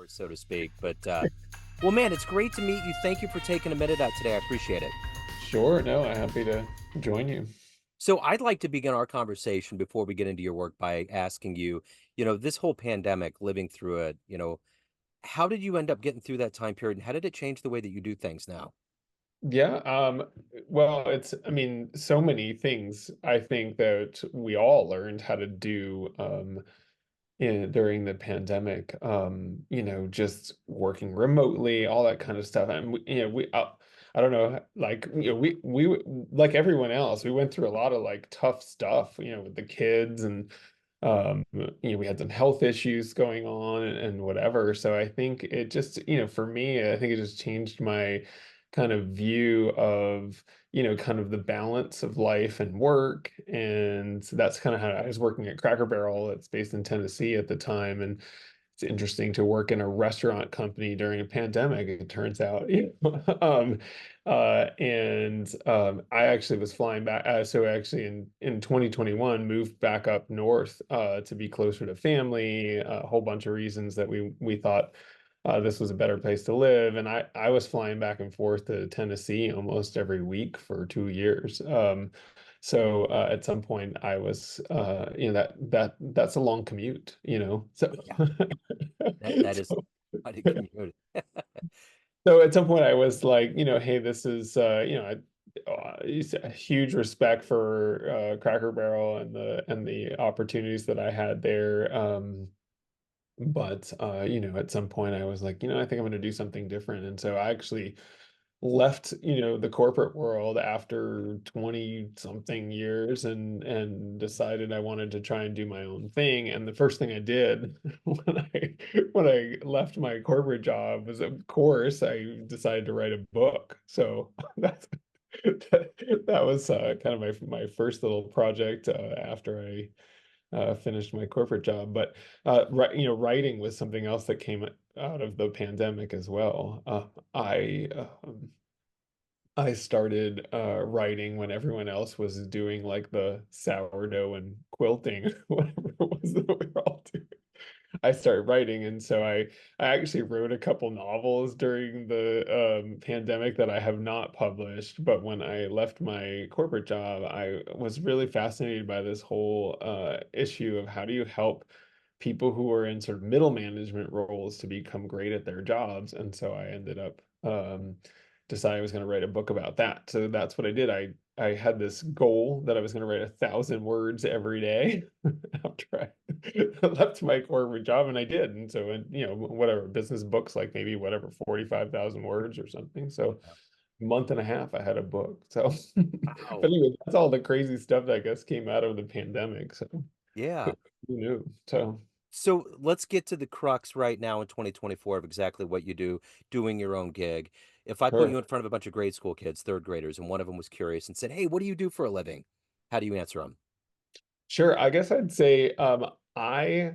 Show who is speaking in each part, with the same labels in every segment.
Speaker 1: hours, so to speak. But well, man, it's great to meet you. Thank you for taking a minute out today. I appreciate it.
Speaker 2: Sure, no, I'm happy to join you.
Speaker 1: So I'd like to begin our conversation before we get into your work by asking you, this whole pandemic, living through it, how did you end up getting through that time period and how did it change the way that you do things now?
Speaker 2: Yeah, well, I mean, so many things I think that we all learned how to do during the pandemic, just working remotely, all that kind of stuff. And I don't know, like, like everyone else, we went through a lot of like tough stuff, with the kids and we had some health issues going on and whatever. So I think it just, for me, I think it just changed my kind of view of, kind of the balance of life and work. And so that's kind of how I was working at Cracker Barrel. It's based in Tennessee at the time. And it's interesting to work in a restaurant company during a pandemic, it turns out. And I actually was flying back. So actually in 2021, moved back up north to be closer to family, a whole bunch of reasons that we thought this was a better place to live. And I was flying back and forth to Tennessee almost every week for 2 years. So at some point I was that's a long commute, so
Speaker 1: Yeah, that is
Speaker 2: so
Speaker 1: quite a commute.
Speaker 2: so at some point I was like, hey, this is it's a huge respect for Cracker Barrel and the opportunities that I had there. But at some point I was like, I think I'm going to do something different. And so I actually left, the corporate world after 20 something years and decided I wanted to try and do my own thing. And the first thing I did when I left my corporate job was, of course, I decided to write a book. So that's that was kind of my first little project after I finished my corporate job. But writing was something else that came out of the pandemic as well. I started writing when everyone else was doing like the sourdough and quilting, whatever it was that we were all doing. I started writing, and so I actually wrote a couple novels during the pandemic that I have not published. But when I left my corporate job, I was really fascinated by this whole issue of how do you help people who are in sort of middle management roles to become great at their jobs. And so I ended up deciding I was going to write a book about that. So that's what I did. I had this goal that I was going to write 1,000 words every day after I left my corporate job, and I did. And so, whatever business books, like maybe whatever 45,000 words or something. So, a month and a half, I had a book. So, but
Speaker 1: Wow.
Speaker 2: anyway, that's all the crazy stuff that I guess came out of the pandemic. So,
Speaker 1: Yeah.
Speaker 2: who knew? So,
Speaker 1: So let's get to the crux right now in 2024 of exactly what you do, doing your own gig. If I put you
Speaker 2: sure.
Speaker 1: in front of a bunch of grade school kids, third graders, and one of them was curious and said, "Hey, what do you do for a living?" How do you answer them?
Speaker 2: Sure. I guess I'd say I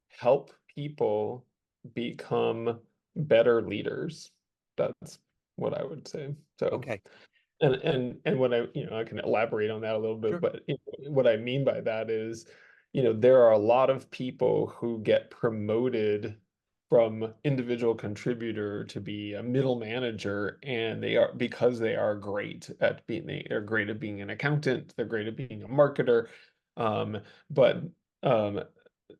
Speaker 2: help people become better leaders. That's what I would say. So,
Speaker 1: Okay,
Speaker 2: and what I can elaborate on that a little bit,
Speaker 1: sure.
Speaker 2: but what I mean by that is, there are a lot of people who get promoted from individual contributor to be a middle manager, and they are because they are great at they're great at being an accountant, they're great at being a marketer, but um,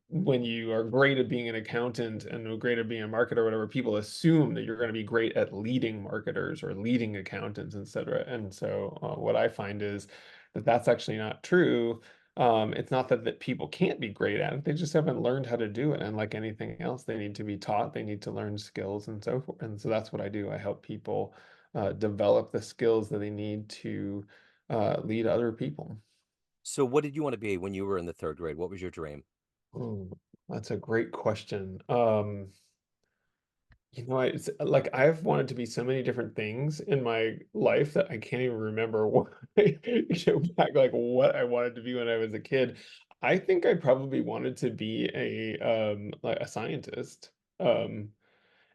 Speaker 2: when you are great at being an accountant and great at being a marketer or whatever, people assume that you're going to be great at leading marketers or leading accountants, etc. And so what I find is that that's actually not true. It's not that people can't be great at it. They just haven't learned how to do it. And like anything else, they need to be taught, they need to learn skills and so forth. And so that's what I do. I help people develop the skills that they need to lead other people.
Speaker 1: So what did you want to be when you were in the third grade? What was your dream?
Speaker 2: Oh, that's a great question. It's like I've wanted to be so many different things in my life that I can't even remember what, back like what I wanted to be when I was a kid. I think I probably wanted to be like a scientist. Um,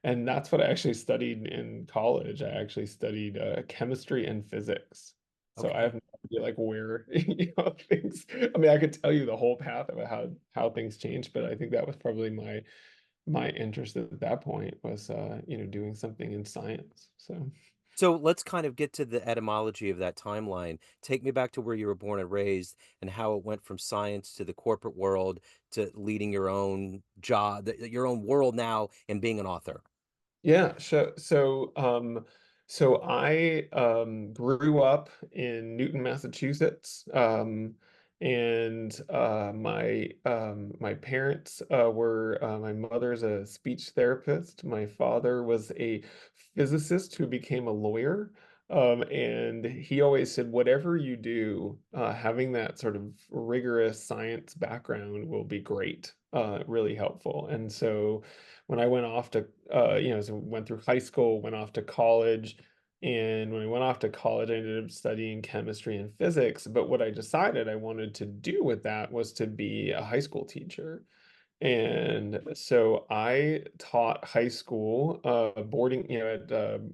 Speaker 2: and that's what I actually studied in college. I actually studied chemistry and physics. So I
Speaker 1: Okay.
Speaker 2: have no idea like where, things. I mean, I could tell you the whole path of how things changed, but I think that was probably my my interest at that point was, doing something in science. So
Speaker 1: So let's kind of get to the etymology of that timeline. Take me back to where you were born and raised and how it went from science to the corporate world to leading your own job, your own world now and being an author.
Speaker 2: yeah, so I grew up in Newton, Massachusetts, and my parents were my mother's a speech therapist. My father was a physicist who became a lawyer. And he always said, whatever you do, having that sort of rigorous science background will be great, really helpful. And so when I went off to so went through high school, went off to college. And when I went off to college, I ended up studying chemistry and physics. But what I decided I wanted to do with that was to be a high school teacher. And so I taught high school boarding, at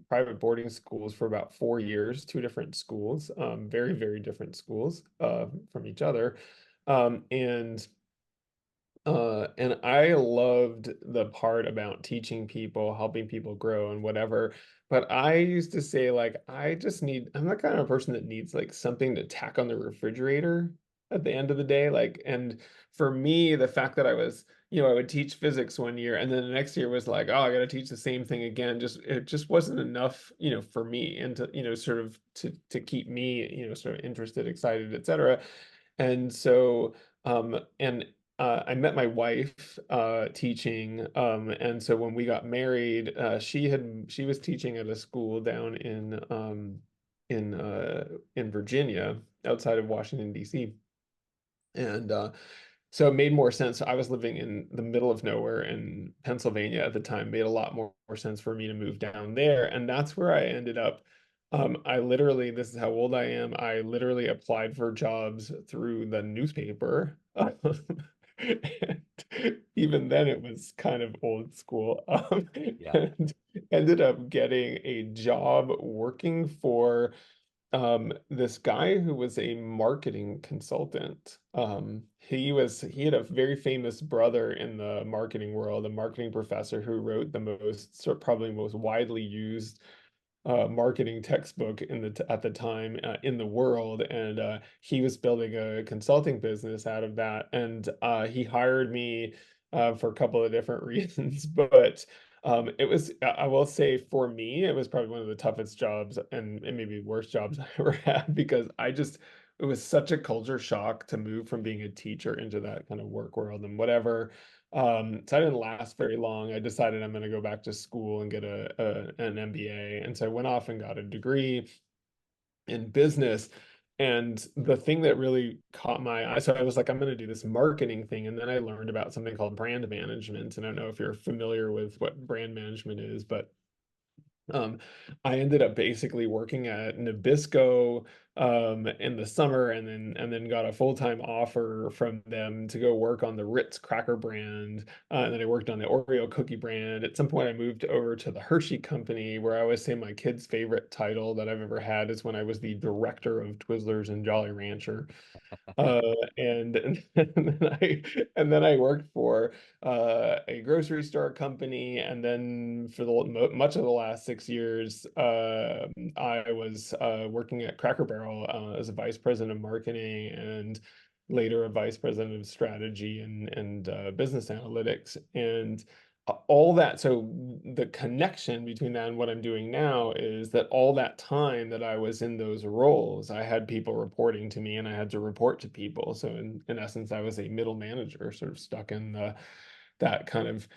Speaker 2: private boarding schools for about 4 years, two different schools, very, very different schools from each other. And and I loved the part about teaching people, helping people grow and whatever. But I used to say, like, I'm the kind of person that needs like something to tack on the refrigerator at the end of the day. Like, and for me, the fact that I would teach physics one year and then the next year was like, oh, I got to teach the same thing again. It just wasn't enough, for me and to, sort of to keep me, sort of interested, excited, etc. And so, and I met my wife teaching, and so when we got married, she was teaching at a school down in Virginia, outside of Washington, D.C. And so it made more sense. I was living in the middle of nowhere in Pennsylvania at the time. Made a lot more sense for me to move down there, and that's where I ended up. This is how old I am. I literally applied for jobs through the newspaper. And even then, it was kind of old school.
Speaker 1: Yeah.
Speaker 2: And ended up getting a job working for this guy who was a marketing consultant. He had a very famous brother in the marketing world, a marketing professor who wrote the probably most widely used marketing textbook at the time in the world, and he was building a consulting business out of that, and he hired me for a couple of different reasons, but I will say for me, it was probably one of the toughest jobs and maybe worst jobs I ever had because it was such a culture shock to move from being a teacher into that kind of work world and whatever. So I didn't last very long. I decided I'm going to go back to school and get an MBA. And so I went off and got a degree in business. And the thing that really caught my eye, so I was like, I'm going to do this marketing thing. And then I learned about something called brand management. And I don't know if you're familiar with what brand management is, but um, I ended up basically working at Nabisco in the summer, and then got a full-time offer from them to go work on the Ritz cracker brand. And then I worked on the Oreo cookie brand. At some point, I moved over to the Hershey Company, where I always say my kid's favorite title that I've ever had is when I was the director of Twizzlers and Jolly Rancher. Uh, and then I worked for a grocery store company, and then for much of the last 6 years, I was working at Cracker Barrel as a vice president of marketing, and later a vice president of strategy and business analytics, and all that. So the connection between that and what I'm doing now is that all that time that I was in those roles, I had people reporting to me and I had to report to people. So in essence, I was a middle manager, sort of stuck in that kind of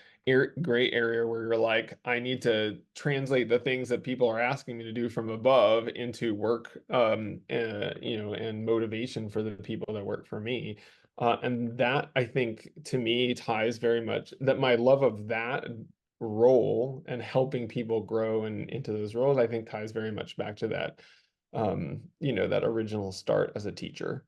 Speaker 2: gray area where you're like, I need to translate the things that people are asking me to do from above into work, and motivation for the people that work for me. And that I think to me ties very much that my love of that role and helping people grow and into those roles, I think ties very much back to that, that original start as a teacher.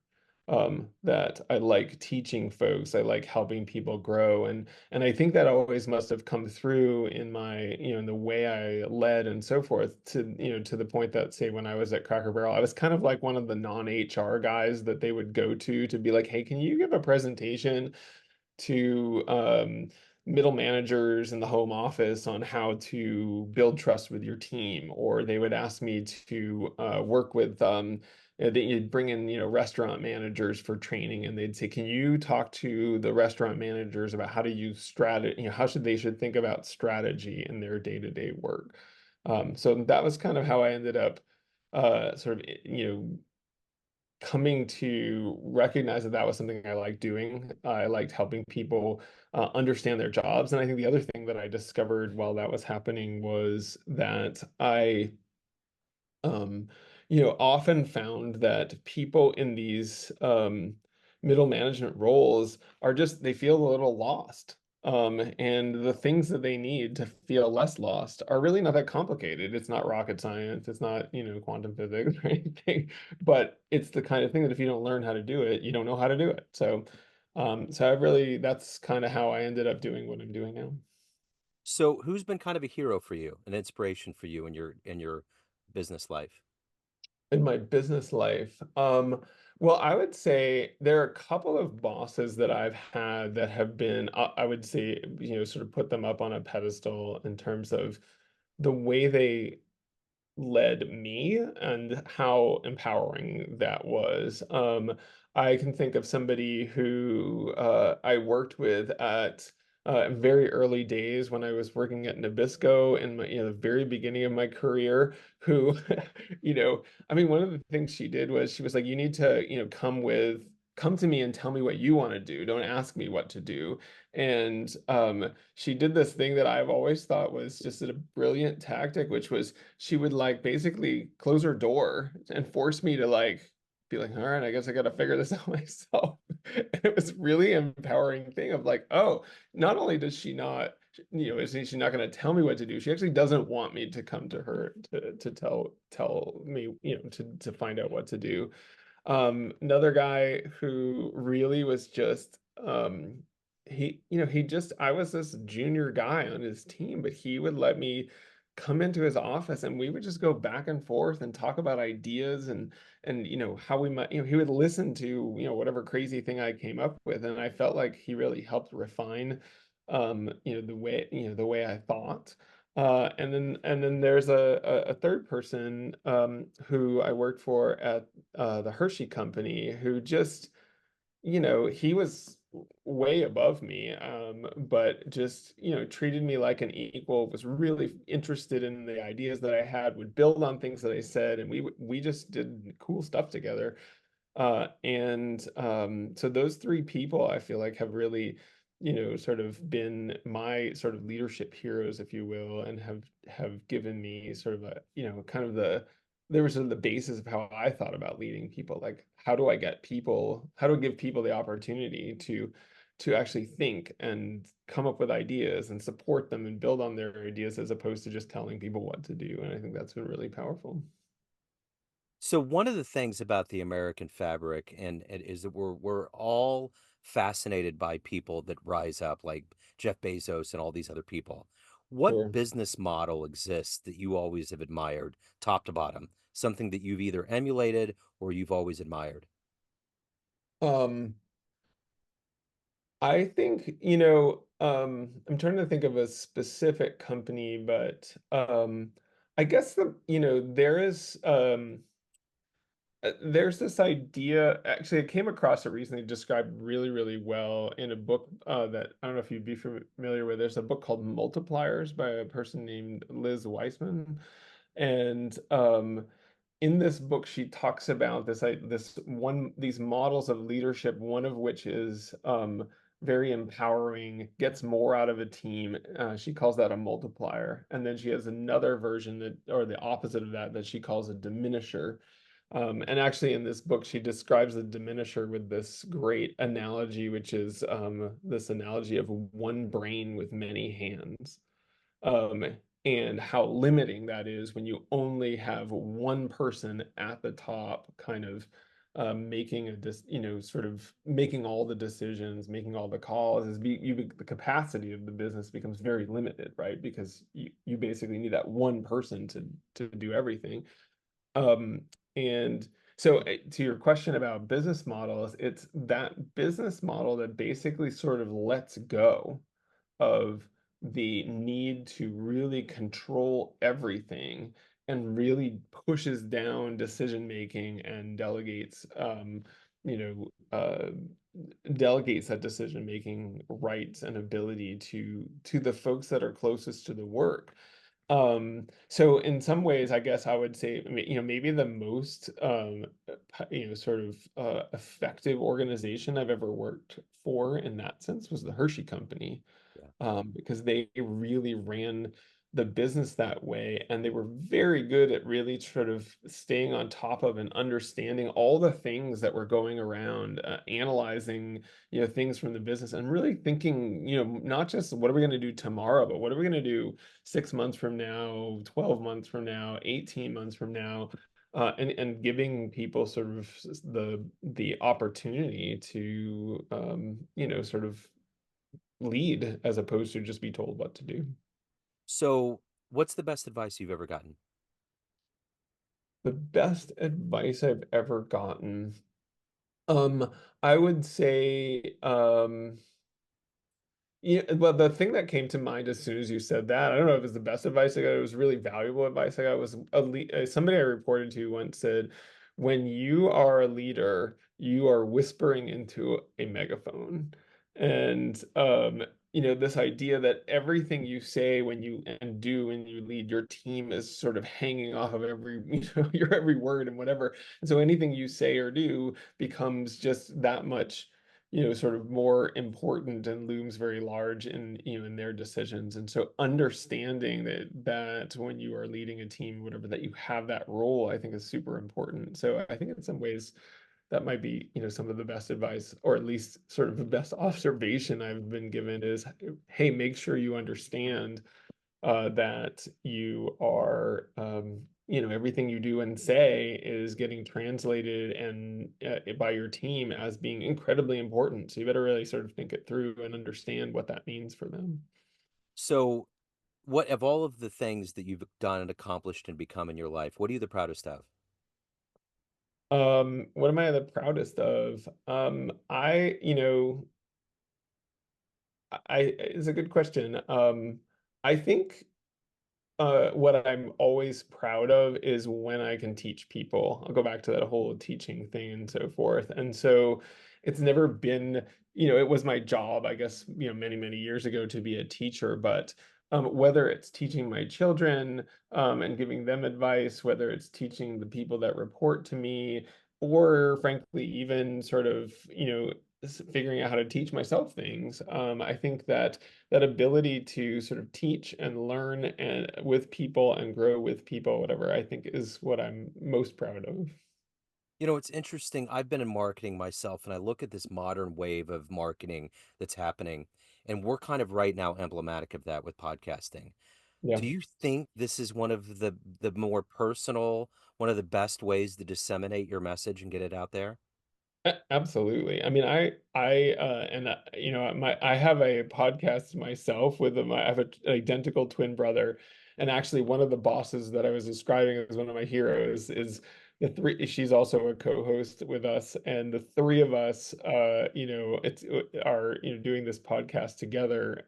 Speaker 2: That I like teaching folks, I like helping people grow, and I think that always must have come through in in the way I led and so forth to the point that, say, when I was at Cracker Barrel, I was kind of like one of the non-HR guys that they would go to be like, hey, can you give a presentation to middle managers in the home office on how to build trust with your team, or they would ask me to work with that you'd bring in, restaurant managers for training, and they'd say, "Can you talk to the restaurant managers about how to use strategy, how should think about strategy in their day-to-day work?" So that was kind of how I ended up sort of, coming to recognize that that was something I liked doing. I liked helping people understand their jobs. And I think the other thing that I discovered while that was happening was that I um, often found that people in these middle management roles are just, they feel a little lost. And the things that they need to feel less lost are really not that complicated. It's not rocket science. It's not, quantum physics or anything, but it's the kind of thing that if you don't learn how to do it, you don't know how to do it. So I really, that's kind of how I ended up doing what I'm doing now.
Speaker 1: So, who's been kind of a hero for you, an inspiration for you in your business life?
Speaker 2: In my business life, well, I would say there are a couple of bosses that I've had that have been, I would say, sort of put them up on a pedestal in terms of the way they led me and how empowering that was. I can think of somebody who I worked with at very early days when I was working at Nabisco in my, the very beginning of my career, who, I mean, one of the things she did was she was like, you need to, come to me and tell me what you want to do. Don't ask me what to do. And she did this thing that I've always thought was just a brilliant tactic, which was she would like basically close her door and force me to like be like, all right, I guess I got to figure this out myself. And it was really empowering thing of like, oh, not only does she not, is she not going to tell me what to do, she actually doesn't want me to come to her to tell me, to find out what to do. Another guy who really was just he just I was this junior guy on his team, but he would let me come into his office and we would just go back and forth and talk about ideas and how we might, he would listen to, whatever crazy thing I came up with. And I felt like he really helped refine the way I thought. And then there's a third person who I worked for at the Hershey Company, who just, he was way above me, but just, treated me like an equal, was really interested in the ideas that I had, would build on things that I said, and we just did cool stuff together. And so those three people I feel like have really, sort of been my sort of leadership heroes, if you will, and have given me sort of a, kind of there was sort of the basis of how I thought about leading people. Like, how do I give people the opportunity to actually think and come up with ideas and support them and build on their ideas as opposed to just telling people what to do. And I think that's been really powerful.
Speaker 1: So one of the things about the American fabric and it is that we're all fascinated by people that rise up like Jeff Bezos and all these other people. What
Speaker 2: Sure.
Speaker 1: business model exists that you always have admired, top to bottom? Something that you've either emulated or you've always admired?
Speaker 2: Um, I think, I'm trying to think of a specific company, but I guess there's this idea. Actually, I came across it recently, described really, really well in a book that I don't know if you'd be familiar with. There's a book called Multipliers by a person named Liz Weissman. And in this book, she talks about these models of leadership, one of which is very empowering, gets more out of a team. She calls that a multiplier. And then she has another version or the opposite of that, that she calls a diminisher. And actually, in this book, she describes the diminisher with this great analogy, which is this analogy of one brain with many hands, um, and how limiting that is when you only have one person at the top, kind of making sort of making all the decisions, making all the calls. The capacity of the business becomes very limited, right? Because you basically need that one person to do everything. Um, and so to your question about business models, it's that business model that basically sort of lets go. of the need to really control everything and really pushes down decision making and you know, delegates that decision making rights and ability to the folks that are closest to the work. So in some ways, I guess I would say, maybe the most, sort of effective organization I've ever worked for in that sense was the Hershey Company,
Speaker 1: Yeah.
Speaker 2: because they really ran the business that way, and they were very good at really sort of staying on top of and understanding all the things that were going around, analyzing, things from the business, and really thinking, not just what are we going to do tomorrow, but what are we going to do 6 months from now, 12 months from now, 18 months from now, and giving people sort of the opportunity to, sort of lead as opposed to just be told what to do.
Speaker 1: So, what's the best advice you've ever gotten?
Speaker 2: The best advice I've ever gotten, um, I would say, yeah, well, the thing that came to mind as soon as you said that, I don't know if it was the best advice I got, it was really valuable advice I got, was somebody I reported to once said, when you are a leader, you are whispering into a megaphone. And this idea that everything you say when you and do when you lead your team is sort of hanging off of every, your every word and whatever. And so anything you say or do becomes just that much, sort of more important and looms very large in, in their decisions. And so understanding that when you are leading a team, whatever, that you have that role, I think is super important. So I think in some ways that might be, some of the best advice, or at least sort of the best observation I've been given is, hey, make sure you understand that you are, everything you do and say is getting translated and by your team as being incredibly important. So you better really sort of think it through and understand what that means for them.
Speaker 1: So, what of all of the things that you've done and accomplished and become in your life, what are you the proudest of?
Speaker 2: What am I the proudest of? It's a good question. I think what I'm always proud of is when I can teach people. I'll go back to that whole teaching thing and so forth. And so it's never been, it was my job, I guess, many, many years ago to be a teacher, but whether it's teaching my children, and giving them advice, whether it's teaching the people that report to me, or frankly, even sort of, figuring out how to teach myself things. I think that that ability to sort of teach and learn and with people and grow with people, whatever, I think is what I'm most proud of.
Speaker 1: It's interesting. I've been in marketing myself, and I look at this modern wave of marketing that's happening, and we're kind of right now emblematic of that with podcasting.
Speaker 2: Yeah.
Speaker 1: Do you think this is one of the more personal, one of the best ways to disseminate your message and get it out there?
Speaker 2: Absolutely. I mean, I have a podcast myself with them. I have an identical twin brother, and actually, one of the bosses that I was describing as one of my heroes is the three. She's also a co-host with us, and the three of us, are doing this podcast together,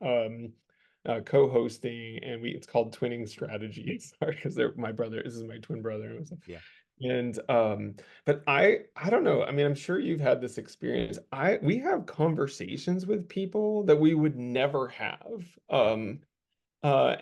Speaker 2: co-hosting, and it's called Twinning Strategies. Sorry, because they're my brother. This is my twin brother.
Speaker 1: Yeah.
Speaker 2: And but I don't know. I mean, I'm sure you've had this experience. We have conversations with people that we would never have.
Speaker 1: Yeah.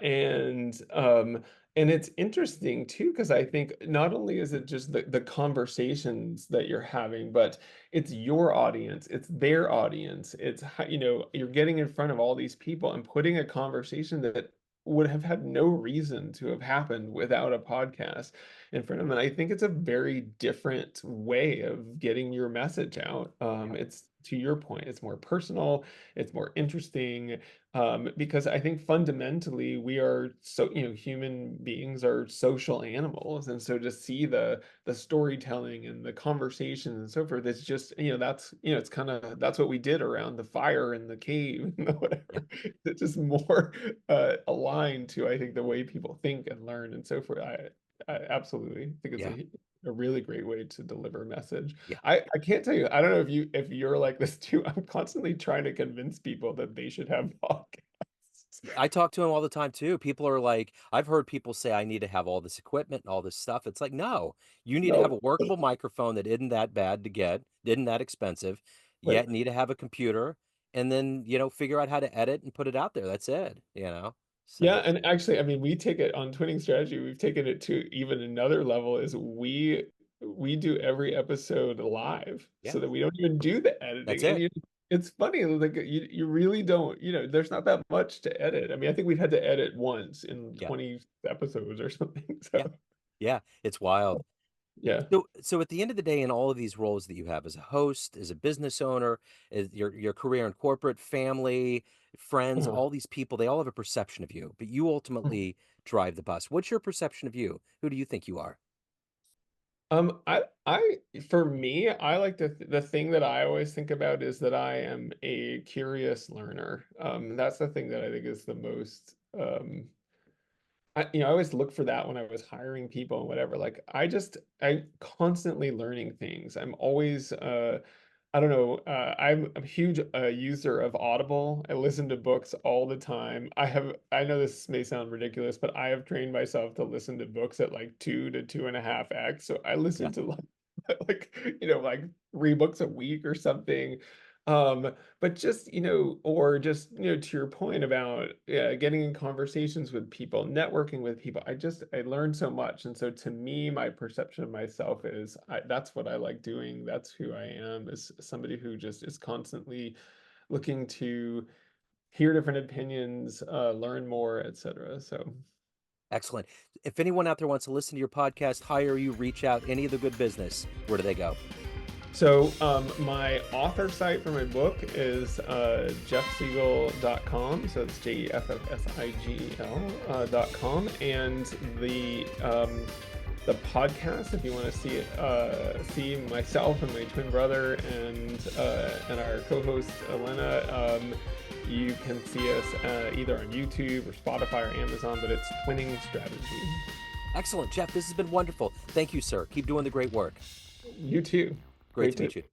Speaker 2: And it's interesting too, because I think not only is it just the conversations that you're having, but it's your audience, it's their audience, it's how, you're getting in front of all these people and putting a conversation that would have had no reason to have happened without a podcast in front of them. And I think it's a very different way of getting your message out.
Speaker 1: Yeah.
Speaker 2: It's, to your point, it's more personal, it's more interesting, because I think fundamentally we are, so, human beings are social animals, and so to see the storytelling and the conversations and so forth, it's just, that's, it's kind of, that's what we did around the fire in the cave,
Speaker 1: Yeah.
Speaker 2: whatever. It's just more aligned to, I think, the way people think and learn and so forth. I absolutely think it's
Speaker 1: Yeah.
Speaker 2: a really great way to deliver a message.
Speaker 1: Yeah.
Speaker 2: I can't tell you. I don't know if you're like this too. I'm constantly trying to convince people that they should have podcasts.
Speaker 1: I talk to him all the time too. People are like, I've heard people say I need to have all this equipment and all this stuff. It's like, no, you need to have
Speaker 2: No,
Speaker 1: a workable microphone that isn't that bad to get, isn't that expensive,
Speaker 2: right.
Speaker 1: yet need to have a computer and then, figure out how to edit and put it out there. That's it.
Speaker 2: Yeah,
Speaker 1: So,
Speaker 2: and actually, I mean, we take it on Twinning Strategy, we've taken it to even another level is we do every episode live
Speaker 1: yeah,
Speaker 2: so that we don't even do the
Speaker 1: that's
Speaker 2: editing. And
Speaker 1: it.
Speaker 2: you it's funny, like you really don't, there's not that much to edit. I mean, I think we've had to edit once in
Speaker 1: Yeah.
Speaker 2: 20 episodes or something.
Speaker 1: Yeah.
Speaker 2: So
Speaker 1: Yeah. It's wild.
Speaker 2: yeah.
Speaker 1: So at the end of the day, in all of these roles that you have as a host, as a business owner, as your career in corporate, family, friends,
Speaker 2: Uh-huh.
Speaker 1: all these people, they all have a perception of you, but you ultimately drive the bus. What's your perception of you? Who do you think you are?
Speaker 2: I for me, I like the thing that I always think about is that I am a curious learner. That's the thing that I think is the most I always look for that when I was hiring people and whatever. Like I'm constantly learning things. I'm always I don't know, I'm a huge user of Audible. I listen to books all the time. I know this may sound ridiculous, but I have trained myself to listen to books at like 2 to 2.5x. So I
Speaker 1: Yeah.
Speaker 2: listen to like 3 books a week or something. But just, or just, to your point about getting in conversations with people, networking with people, I learned so much. And so to me, my perception of myself is that's what I like doing. That's who I am, is somebody who just is constantly looking to hear different opinions, learn more, etc. So.
Speaker 1: Excellent. If anyone out there wants to listen to your podcast, hire you, reach out, any of the good business, where do they go?
Speaker 2: So my author site for my book is jeffsigel.com. So it's jeffsigel.com. And the podcast, if you want to see myself and my twin brother and our co-host Elena, you can see us either on YouTube or Spotify or Amazon, but it's Twinning Strategy.
Speaker 1: Excellent. Jeff, this has been wonderful. Thank you, sir. Keep doing the great work.
Speaker 2: You too.
Speaker 1: Great
Speaker 2: Great
Speaker 1: to
Speaker 2: to
Speaker 1: meet you.